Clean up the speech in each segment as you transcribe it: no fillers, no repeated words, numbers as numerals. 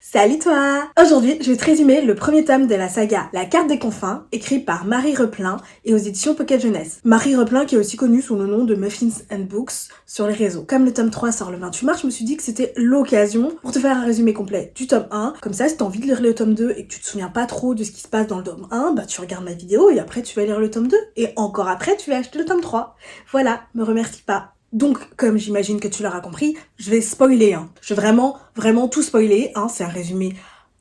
Salut toi! Aujourd'hui, je vais te résumer le premier tome de la saga La Carte des Confins, écrit par Marie Replin et aux éditions Pocket Jeunesse. Marie Replin qui est aussi connue sous le nom de Muffins and Books sur les réseaux. Comme le tome 3 sort le 28 mars, je me suis dit que c'était l'occasion pour te faire un résumé complet du tome 1. Comme ça, si t'as envie de lire le tome 2 et que tu te souviens pas trop de ce qui se passe dans le tome 1, bah tu regardes ma vidéo et après tu vas lire le tome 2. Et encore après, tu vas acheter le tome 3. Voilà, me remercie pas. Donc, comme j'imagine que tu l'auras compris, je vais spoiler. Je vais vraiment tout spoiler. C'est un résumé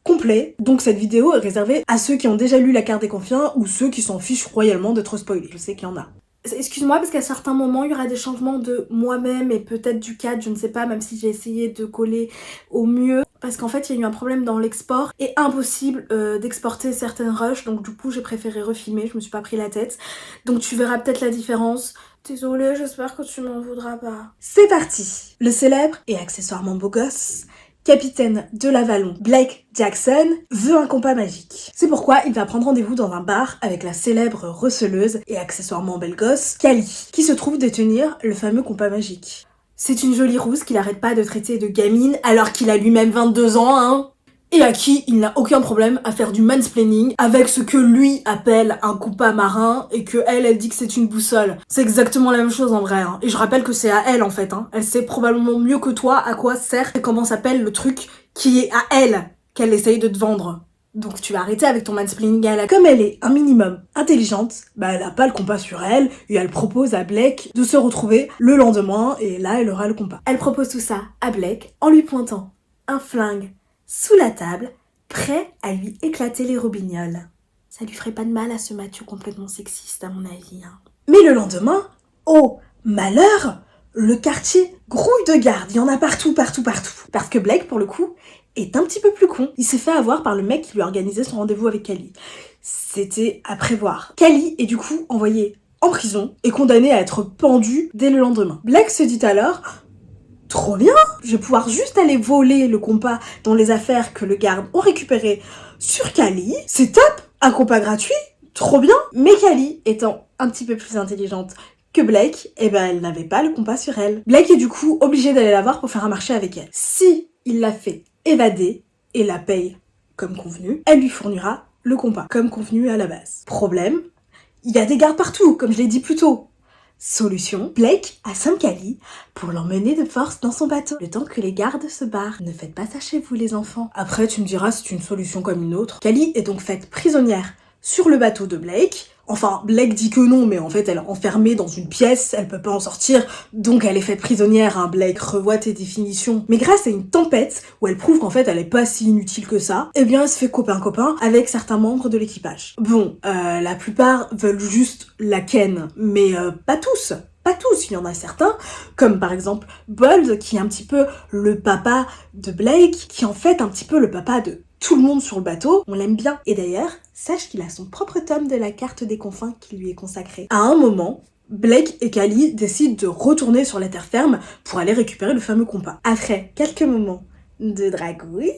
complet. Donc cette vidéo est réservée à ceux qui ont déjà lu La Carte des Confins ou ceux qui s'en fichent royalement d'être spoilés. Je sais qu'il y en a. Excuse-moi parce qu'à certains moments, il y aura des changements de moi-même et peut-être du cadre, je ne sais pas, même si j'ai essayé de coller au mieux. Parce qu'en fait, il y a eu un problème dans l'export et impossible d'exporter certaines rushs. Donc du coup, j'ai préféré refilmer, je me suis pas pris la tête. Donc tu verras peut-être la différence. Désolée, j'espère que tu m'en voudras pas. C'est parti! Le célèbre et accessoirement beau gosse capitaine de l'Avalon, Blake Jackson, veut un compas magique. C'est pourquoi il va prendre rendez-vous dans un bar avec la célèbre receleuse et accessoirement belle gosse, Cali, qui se trouve détenir le fameux compas magique. C'est une jolie rousse qu'il arrête pas de traiter de gamine alors qu'il a lui-même 22 ans, et à qui il n'a aucun problème à faire du mansplaining avec ce que lui appelle un compas marin et que elle dit que c'est une boussole. C'est exactement la même chose en vrai, et je rappelle que c'est à elle en fait, Elle sait probablement mieux que toi à quoi sert et comment s'appelle le truc qui est à elle qu'elle essaye de te vendre. Donc tu vas arrêter avec ton mansplaining à elle. Comme elle est un minimum intelligente, elle a pas le compas sur elle et elle propose à Blake de se retrouver le lendemain et là elle aura le compas. Elle propose tout ça à Blake en lui pointant un flingue sous la table, prêt à lui éclater les robignoles. Ça lui ferait pas de mal à ce macho complètement sexiste à mon avis. Mais le lendemain, oh malheur, le quartier grouille de garde, il y en a partout. Parce que Blake, pour le coup, est un petit peu plus con. Il s'est fait avoir par le mec qui lui a organisé son rendez-vous avec Cali. C'était à prévoir. Cali est du coup envoyé en prison et condamné à être pendu dès le lendemain. Blake se dit alors: trop bien, je vais pouvoir juste aller voler le compas dans les affaires que le garde ont récupérées sur Cali. C'est top, un compas gratuit, trop bien. Mais Cali, étant un petit peu plus intelligente que Blake, elle n'avait pas le compas sur elle. Blake est du coup obligé d'aller la voir pour faire un marché avec elle. Si il la fait évader et la paye comme convenu, elle lui fournira le compas, comme convenu à la base. Problème, il y a des gardes partout, comme je l'ai dit plus tôt. Solution, Blake assomme Cali pour l'emmener de force dans son bateau, le temps que les gardes se barrent. Ne faites pas ça chez vous les enfants. Après tu me diras, c'est une solution comme une autre. Cali est donc faite prisonnière sur le bateau de Blake. Enfin, Blake dit que non, mais en fait elle est enfermée dans une pièce, elle peut pas en sortir, donc elle est faite prisonnière, Blake, revois tes définitions. Mais grâce à une tempête, où elle prouve qu'en fait elle est pas si inutile que ça, elle se fait copain-copain avec certains membres de l'équipage. Bon, la plupart veulent juste la ken, mais pas tous. Pas tous, il y en a certains, comme par exemple Bold, qui est un petit peu le papa de Blake, qui est en fait un petit peu le papa de tout le monde sur le bateau, on l'aime bien. Et d'ailleurs, sache qu'il a son propre tome de La Carte des Confins qui lui est consacré. À un moment, Blake et Cali décident de retourner sur la terre ferme pour aller récupérer le fameux compas. Après quelques moments de dragouille,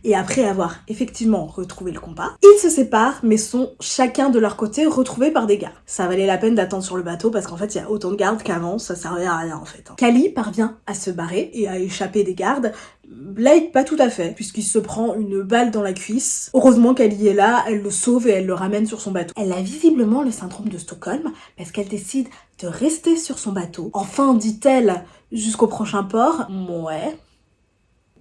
et après avoir effectivement retrouvé le compas, ils se séparent mais sont chacun de leur côté retrouvés par des gardes. Ça valait la peine d'attendre sur le bateau parce qu'en fait il y a autant de gardes qu'avant, ça servait à rien en fait. Cali parvient à se barrer et à échapper des gardes. Blake pas tout à fait, puisqu'il se prend une balle dans la cuisse. Heureusement Cali est là, elle le sauve et elle le ramène sur son bateau. Elle a visiblement le syndrome de Stockholm parce qu'elle décide de rester sur son bateau. Enfin, dit-elle, jusqu'au prochain port. Ouais.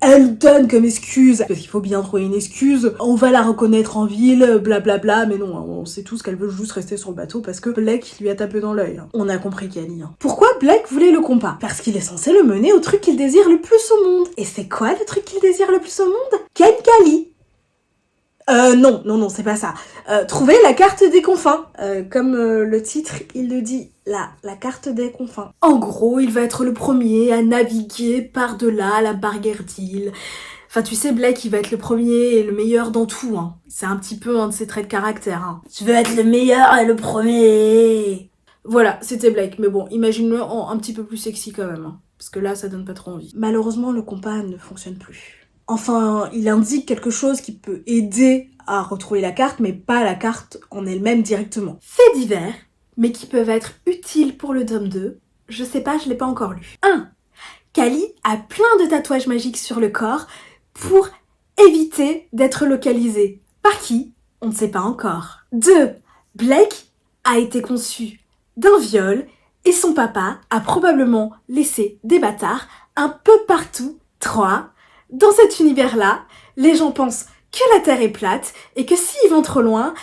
Elle donne comme excuse, parce qu'il faut bien trouver une excuse, on va la reconnaître en ville, blablabla, mais non, on sait tous qu'elle veut juste rester sur le bateau parce que Blake lui a tapé dans l'œil. On a compris Cali. Pourquoi Blake voulait le compas? Parce qu'il est censé le mener au truc qu'il désire le plus au monde. Et c'est quoi le truc qu'il désire le plus au monde? Ken Cali. Non, c'est pas ça. Trouver la carte des confins. Comme le titre, il le dit, la carte des confins. En gros, il va être le premier à naviguer par-delà la barrière d'île. Enfin, tu sais, Blake, il va être le premier et le meilleur dans tout, C'est un petit peu un de ses traits de caractère, Je veux être le meilleur et le premier. Voilà, c'était Blake. Mais bon, imagine-le un petit peu plus sexy quand même, Parce que là, ça donne pas trop envie. Malheureusement, le compas ne fonctionne plus. Enfin, il indique quelque chose qui peut aider à retrouver la carte, mais pas la carte en elle-même directement. Faits divers, mais qui peuvent être utiles pour le tome 2. Je sais pas, je l'ai pas encore lu. 1. Cali a plein de tatouages magiques sur le corps pour éviter d'être localisé. Par qui? On ne sait pas encore. 2. Blake a été conçu d'un viol et son papa a probablement laissé des bâtards un peu partout. 3. Dans cet univers-là, les gens pensent que la Terre est plate et que s'ils vont trop loin,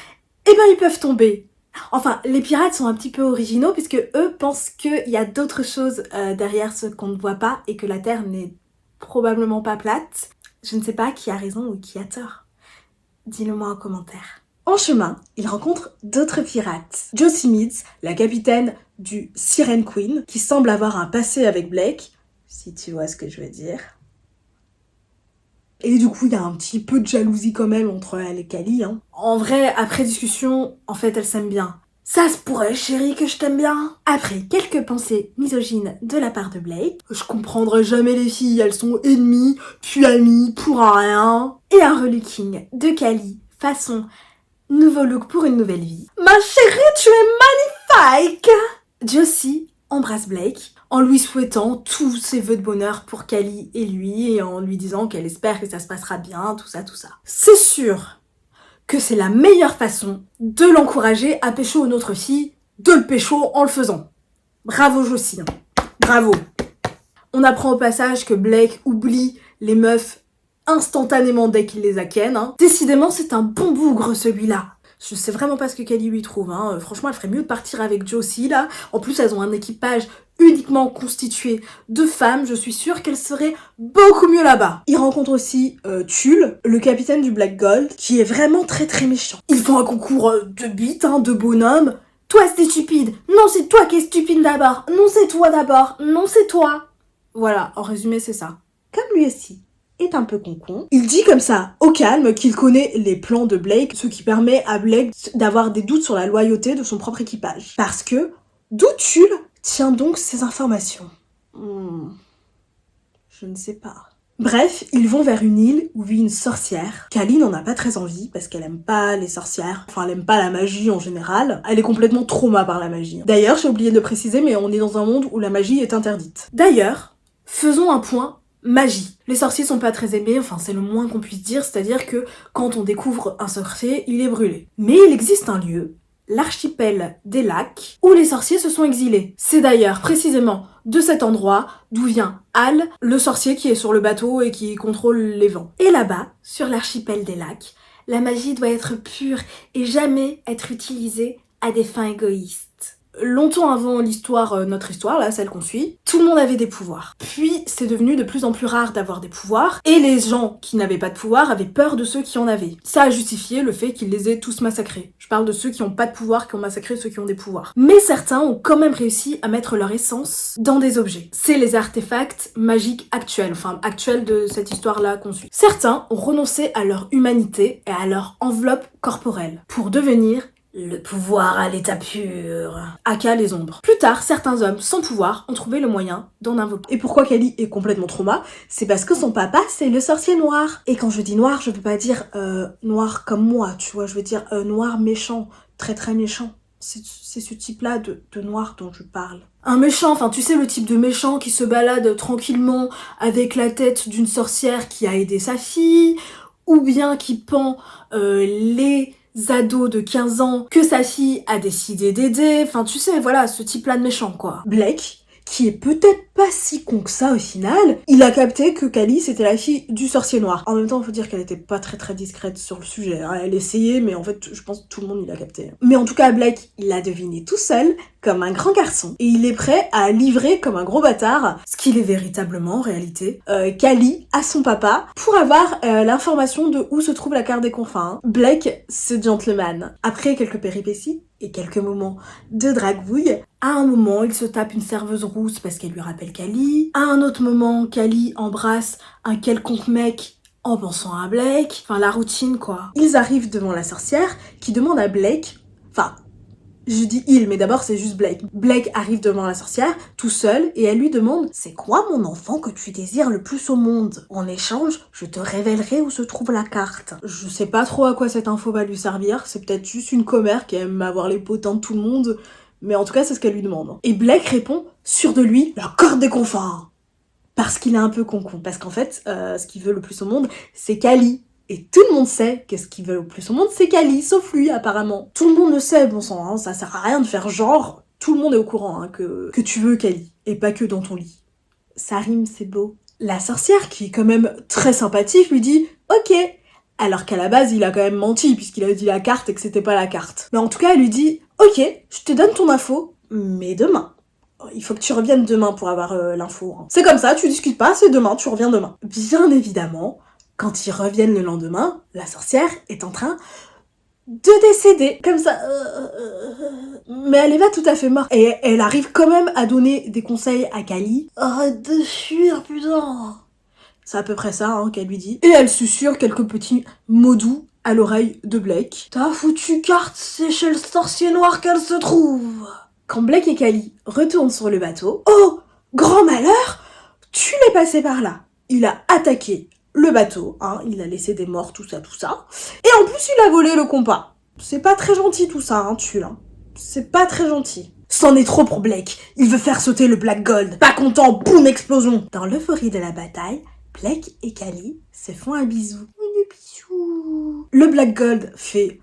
eh ben ils peuvent tomber. Enfin, les pirates sont un petit peu originaux puisque eux pensent qu'il y a d'autres choses derrière ce qu'on ne voit pas et que la Terre n'est probablement pas plate. Je ne sais pas qui a raison ou qui a tort. Dis-le-moi en commentaire. En chemin, il rencontre d'autres pirates. Josie Meads, la capitaine du Siren Queen, qui semble avoir un passé avec Blake, si tu vois ce que je veux dire. Et du coup, il y a un petit peu de jalousie quand même entre elle et Callie. En vrai, après discussion, en fait, elles s'aiment bien. Ça se pourrait, chérie, que je t'aime bien. Après quelques pensées misogynes de la part de Blake, je comprendrai jamais les filles, elles sont ennemies, puis amies, pour un rien. Et un relooking de Callie, façon nouveau look pour une nouvelle vie. Ma chérie, tu es magnifique! Josie embrasse Blake en lui souhaitant tous ses vœux de bonheur pour Callie et lui et en lui disant qu'elle espère que ça se passera bien, tout ça. C'est sûr que c'est la meilleure façon de l'encourager à pécho une autre fille, de le pécho en le faisant. Bravo Josie, bravo. On apprend au passage que Blake oublie les meufs instantanément dès qu'il les a ken. Décidément, c'est un bon bougre celui-là. Je sais vraiment pas ce que Callie lui trouve. Franchement, elle ferait mieux de partir avec Josie là. En plus, elles ont un équipage uniquement constitué de femmes. Je suis sûre qu'elle serait beaucoup mieux là-bas. Il rencontre aussi Tulle, le capitaine du Black Gold, qui est vraiment très très méchant. Ils font un concours de bites, de bonhommes. Toi, c'est stupide. Non, c'est toi qui es stupide d'abord. Non, c'est toi d'abord. Non, c'est toi. Voilà, en résumé, c'est ça. Comme lui aussi est un peu concon, il dit comme ça, au calme, qu'il connaît les plans de Blake, ce qui permet à Blake d'avoir des doutes sur la loyauté de son propre équipage. Parce que, d'où Tulle tient donc ces informations? Je ne sais pas. Bref, ils vont vers une île où vit une sorcière. Callie n'en a pas très envie parce qu'elle aime pas les sorcières. Enfin, elle aime pas la magie en général. Elle est complètement trauma par la magie. D'ailleurs, j'ai oublié de le préciser, mais on est dans un monde où la magie est interdite. D'ailleurs, faisons un point magie. Les sorciers sont pas très aimés, enfin c'est le moins qu'on puisse dire, c'est-à-dire que quand on découvre un sorcier, il est brûlé. Mais il existe un lieu, l'archipel des lacs, où les sorciers se sont exilés. C'est d'ailleurs précisément de cet endroit d'où vient Hal, le sorcier qui est sur le bateau et qui contrôle les vents. Et là-bas, sur l'archipel des lacs, la magie doit être pure et jamais être utilisée à des fins égoïstes. Longtemps avant l'histoire, notre histoire, là, celle qu'on suit, tout le monde avait des pouvoirs. Puis, c'est devenu de plus en plus rare d'avoir des pouvoirs, et les gens qui n'avaient pas de pouvoir avaient peur de ceux qui en avaient. Ça a justifié le fait qu'ils les aient tous massacrés. Je parle de ceux qui n'ont pas de pouvoir, qui ont massacré ceux qui ont des pouvoirs. Mais certains ont quand même réussi à mettre leur essence dans des objets. C'est les artefacts magiques actuels, enfin actuels de cette histoire-là qu'on suit. Certains ont renoncé à leur humanité et à leur enveloppe corporelle pour devenir le pouvoir à l'état pur. Aka les ombres. Plus tard, certains hommes sans pouvoir ont trouvé le moyen d'en invoquer. Et pourquoi Callie est complètement trauma? C'est parce que son papa, c'est le sorcier noir. Et quand je dis noir, je veux pas dire noir comme moi, tu vois, je veux dire noir méchant, très très méchant. C'est ce type-là de noir dont je parle. Un méchant, enfin tu sais le type de méchant qui se balade tranquillement avec la tête d'une sorcière qui a aidé sa fille, ou bien qui pend les ados de 15 ans que sa fille a décidé d'aider, enfin tu sais, voilà, ce type-là de méchant, quoi. Blake, qui est peut-être pas si con que ça au final, il a capté que Callie c'était la fille du sorcier noir. En même temps, il faut dire qu'elle était pas très très discrète sur le sujet, elle essayait, mais en fait, je pense que tout le monde il a capté. Mais en tout cas, Blake, il l'a deviné tout seul, comme un grand garçon, et il est prêt à livrer comme un gros bâtard, ce qu'il est véritablement en réalité, Callie à son papa, pour avoir l'information de où se trouve la carte des confins. Blake, ce gentleman, après quelques péripéties, et quelques moments de dragouille, à un moment, il se tape une serveuse rousse parce qu'elle lui rappelle Callie. À un autre moment, Callie embrasse un quelconque mec en pensant à Blake. Enfin, la routine, quoi. Ils arrivent devant la sorcière qui demande à Blake... Enfin, je dis il, mais d'abord c'est juste Blake. Blake arrive devant la sorcière, tout seul, et elle lui demande « C'est quoi mon enfant que tu désires le plus au monde? En échange, je te révélerai où se trouve la carte. » Je sais pas trop à quoi cette info va lui servir, c'est peut-être juste une commère qui aime avoir les potins de tout le monde, mais en tout cas c'est ce qu'elle lui demande. Et Blake répond, sûr de lui, « La carte des confins !» Parce qu'il est un peu con-con. Parce qu'en fait, ce qu'il veut le plus au monde, c'est Cali. Et tout le monde sait que ce qu'il veut le plus au monde, c'est Cali, sauf lui, apparemment. Tout le monde le sait, bon sang, hein, ça sert à rien de faire genre. Tout le monde est au courant hein, que tu veux Cali, et pas que dans ton lit. Ça rime, c'est beau. La sorcière, qui est quand même très sympathique, lui dit « Ok ». Alors qu'à la base, il a quand même menti, puisqu'il a dit la carte et que c'était pas la carte. Mais en tout cas, elle lui dit « Ok, je te donne ton info, mais demain. Il faut que tu reviennes demain pour avoir l'info. Hein. C'est comme ça, tu discutes pas, c'est demain, tu reviens demain. » Bien évidemment, quand ils reviennent le lendemain, la sorcière est en train de décéder. Comme ça. Mais elle est pas tout à fait morte. Et elle arrive quand même à donner des conseils à Cali. Arrête de fuir, putain. C'est à peu près ça hein, qu'elle lui dit. Et elle susurre quelques petits mots doux à l'oreille de Blake. Ta foutue carte, c'est chez le sorcier noir qu'elle se trouve. Quand Blake et Cali retournent sur le bateau, oh, grand malheur, tu l'es passé par là. Il a attaqué le bateau, hein, il a laissé des morts, tout ça. Et en plus, il a volé le compas. C'est pas très gentil tout ça, hein, tu là. C'est pas très gentil. C'en est trop pour Blake. Il veut faire sauter le Black Gold. Pas content, boum, explosion. Dans l'euphorie de la bataille, Blake et Cali se font un bisou. Un bisou. Le Black Gold fait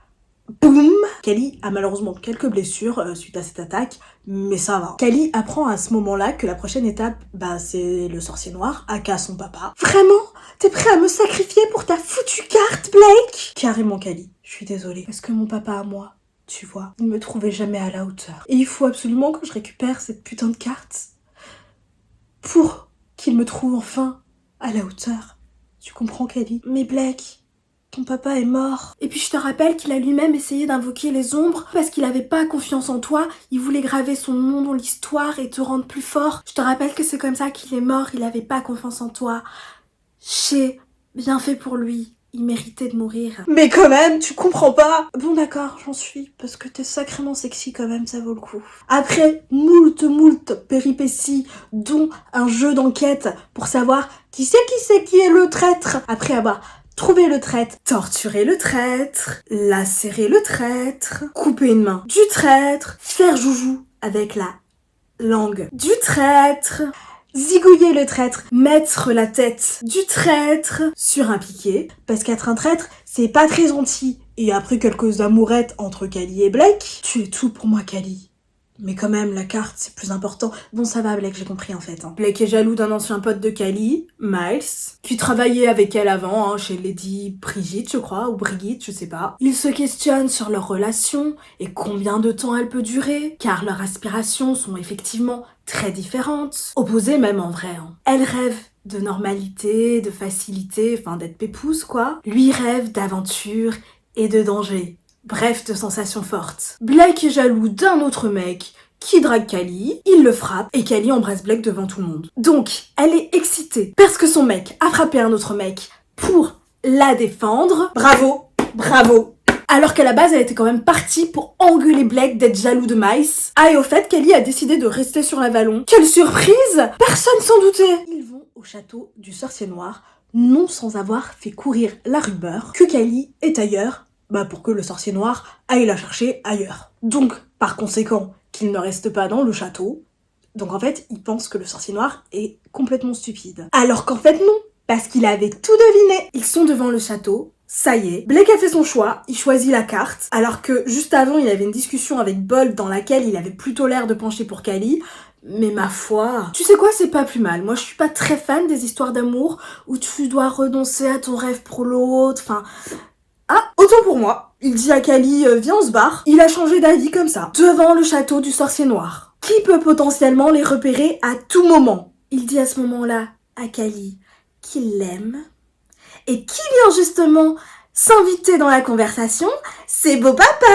boum. Cali a malheureusement quelques blessures suite à cette attaque, mais ça va. Cali apprend à ce moment-là que la prochaine étape, c'est le sorcier noir, aka son papa. Vraiment? T'es prêt à me sacrifier pour ta foutue carte, Blake? Carrément, Cali. Je suis désolée. Parce que mon papa à moi, tu vois, il me trouvait jamais à la hauteur. Et il faut absolument que je récupère cette putain de carte pour qu'il me trouve enfin à la hauteur. Tu comprends, Cali? Mais Blake, ton papa est mort. Et puis je te rappelle qu'il a lui-même essayé d'invoquer les ombres parce qu'il avait pas confiance en toi. Il voulait graver son nom dans l'histoire et te rendre plus fort. Je te rappelle que c'est comme ça qu'il est mort. Il avait pas confiance en toi. J'ai bien fait pour lui. Il méritait de mourir. Mais quand même, tu comprends pas. Bon d'accord, j'en suis. Parce que t'es sacrément sexy quand même, ça vaut le coup. Après moult péripéties, dont un jeu d'enquête pour savoir qui est le traître. Après avoir trouvé le traître, torturer le traître, lacérer le traître, couper une main du traître, faire joujou avec la langue du traître, zigouiller le traître, mettre la tête du traître sur un piquet, parce qu'être un traître, c'est pas très gentil. Et après quelques amourettes entre Cali et Blake, tu es tout pour moi, Cali. Mais quand même, la carte, c'est plus important. Bon, ça va, Blake, j'ai compris en fait. Hein. Blake est jaloux d'un ancien pote de Cali, Miles, qui travaillait avec elle avant, chez Lady Brigitte, je crois, ou Brigitte, je sais pas. Ils se questionnent sur leur relation et combien de temps elle peut durer, car leurs aspirations sont effectivement très différentes. Opposées même en vrai. Hein. Elle rêve de normalité, de facilité, enfin d'être pépouse quoi. Lui rêve d'aventure et de danger. Bref, de sensations fortes. Blake est jaloux d'un autre mec qui drague Cali, il le frappe et Cali embrasse Blake devant tout le monde. Donc, elle est excitée parce que son mec a frappé un autre mec pour la défendre. Bravo, bravo. Alors qu'à la base, elle était quand même partie pour engueuler Blake d'être jaloux de Mice. Ah, et au fait, Cali a décidé de rester sur l'Avalon. Quelle surprise! Personne s'en doutait. Ils vont au château du sorcier noir, non sans avoir fait courir la rumeur que Cali est ailleurs, pour que le sorcier noir aille la chercher ailleurs. Donc, par conséquent, qu'il ne reste pas dans le château. Donc en fait, il pense que le sorcier noir est complètement stupide. Alors qu'en fait non, parce qu'il avait tout deviné. Ils sont devant le château, ça y est. Blake a fait son choix, il choisit la carte, alors que juste avant, il avait une discussion avec Bold dans laquelle il avait plutôt l'air de pencher pour Cali. Mais ma foi, tu sais quoi, c'est pas plus mal. Moi, je suis pas très fan des histoires d'amour où tu dois renoncer à ton rêve pour l'autre, enfin... Ah, autant pour moi. Il dit à Cali, viens on se barre. Il a changé d'avis comme ça, devant le château du sorcier noir. Qui peut potentiellement les repérer à tout moment? Il dit à ce moment-là à Cali qu'il l'aime. Et qui vient justement s'inviter dans la conversation? C'est beau papa!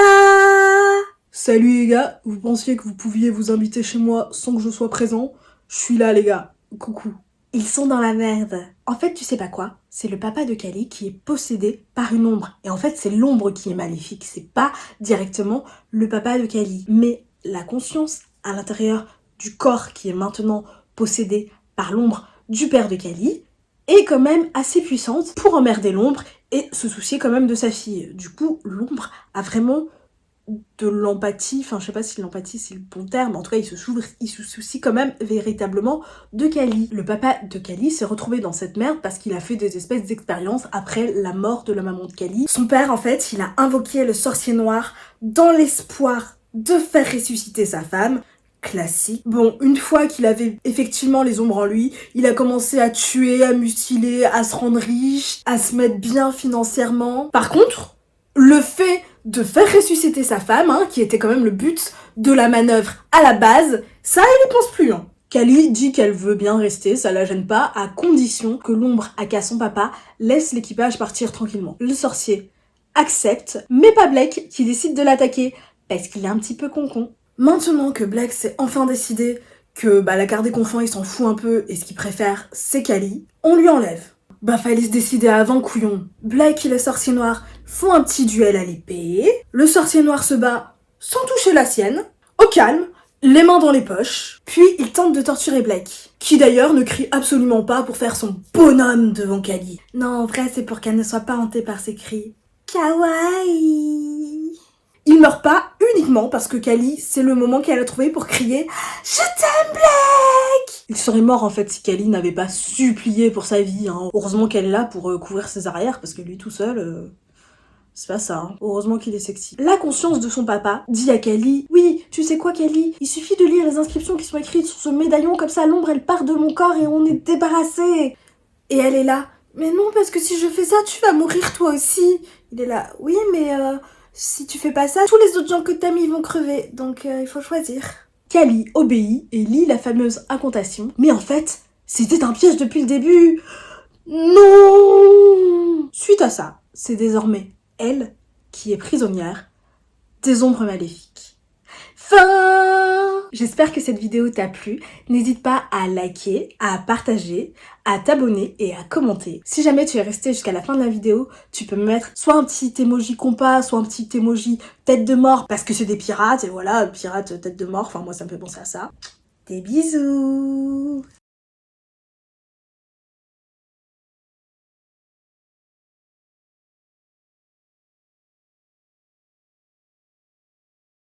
Salut les gars, vous pensiez que vous pouviez vous inviter chez moi sans que je sois présent? Je suis là les gars, coucou. Ils sont dans la merde. En fait, tu sais pas quoi? C'est le papa de Cali qui est possédé par une ombre. Et en fait, c'est l'ombre qui est maléfique. C'est pas directement le papa de Cali. Mais la conscience à l'intérieur du corps qui est maintenant possédé par l'ombre du père de Cali est quand même assez puissante pour emmerder l'ombre et se soucier quand même de sa fille. Du coup, l'ombre a vraiment de l'empathie, enfin je sais pas si l'empathie c'est le bon terme, en tout cas il se soucie quand même véritablement de Cally. Le papa de Cally s'est retrouvé dans cette merde parce qu'il a fait des espèces d'expériences après la mort de la maman de Cally. Son père en fait, il a invoqué le sorcier noir dans l'espoir de faire ressusciter sa femme. Classique. Bon, une fois qu'il avait effectivement les ombres en lui, il a commencé à tuer, à mutiler, à se rendre riche, à se mettre bien financièrement. Par contre, le fait de faire ressusciter sa femme, hein, qui était quand même le but de la manœuvre à la base, ça, il y pense plus. Hein. Cally dit qu'elle veut bien rester, ça la gêne pas, à condition que l'ombre aka son papa laisse l'équipage partir tranquillement. Le sorcier accepte, mais pas Blake qui décide de l'attaquer, parce qu'il est un petit peu con-con. Maintenant que Blake s'est enfin décidé que la garde des confins il s'en fout un peu et ce qu'il préfère c'est Cally, on lui enlève. Fallait se décider avant, couillon. Blake et le sorcier noir font un petit duel à l'épée. Le sorcier noir se bat sans toucher la sienne, au calme, les mains dans les poches. Puis il tente de torturer Blake, qui d'ailleurs ne crie absolument pas pour faire son bonhomme devant Cally. Non, en vrai c'est pour qu'elle ne soit pas hantée par ses cris. Kawaii. Il meurt pas uniquement parce que Cally, c'est le moment qu'elle a trouvé pour crier « Je t'aime, Blake !» Il serait mort en fait si Cally n'avait pas supplié pour sa vie. Hein. Heureusement qu'elle est là pour couvrir ses arrières parce que lui tout seul, c'est pas ça. Hein. Heureusement qu'il est sexy. La conscience de son papa dit à Cally « Oui, tu sais quoi Cally, il suffit de lire les inscriptions qui sont écrites sur ce médaillon comme ça l'ombre elle part de mon corps et on est débarrassé. » Et elle est là « Mais non parce que si je fais ça tu vas mourir toi aussi. » Il est là « Oui mais si tu fais pas ça, tous les autres gens que t'aimes ils vont crever, donc il faut choisir. » Cally obéit et lit la fameuse incantation, mais en fait, c'était un piège depuis le début. Non. Suite à ça, c'est désormais elle qui est prisonnière des ombres maléfiques. Fin. J'espère que cette vidéo t'a plu. N'hésite pas à liker, à partager, à t'abonner et à commenter. Si jamais tu es resté jusqu'à la fin de la vidéo, tu peux me mettre soit un petit emoji compas, soit un petit emoji tête de mort parce que c'est des pirates et voilà, pirates tête de mort, enfin moi ça me fait penser à ça. Des bisous.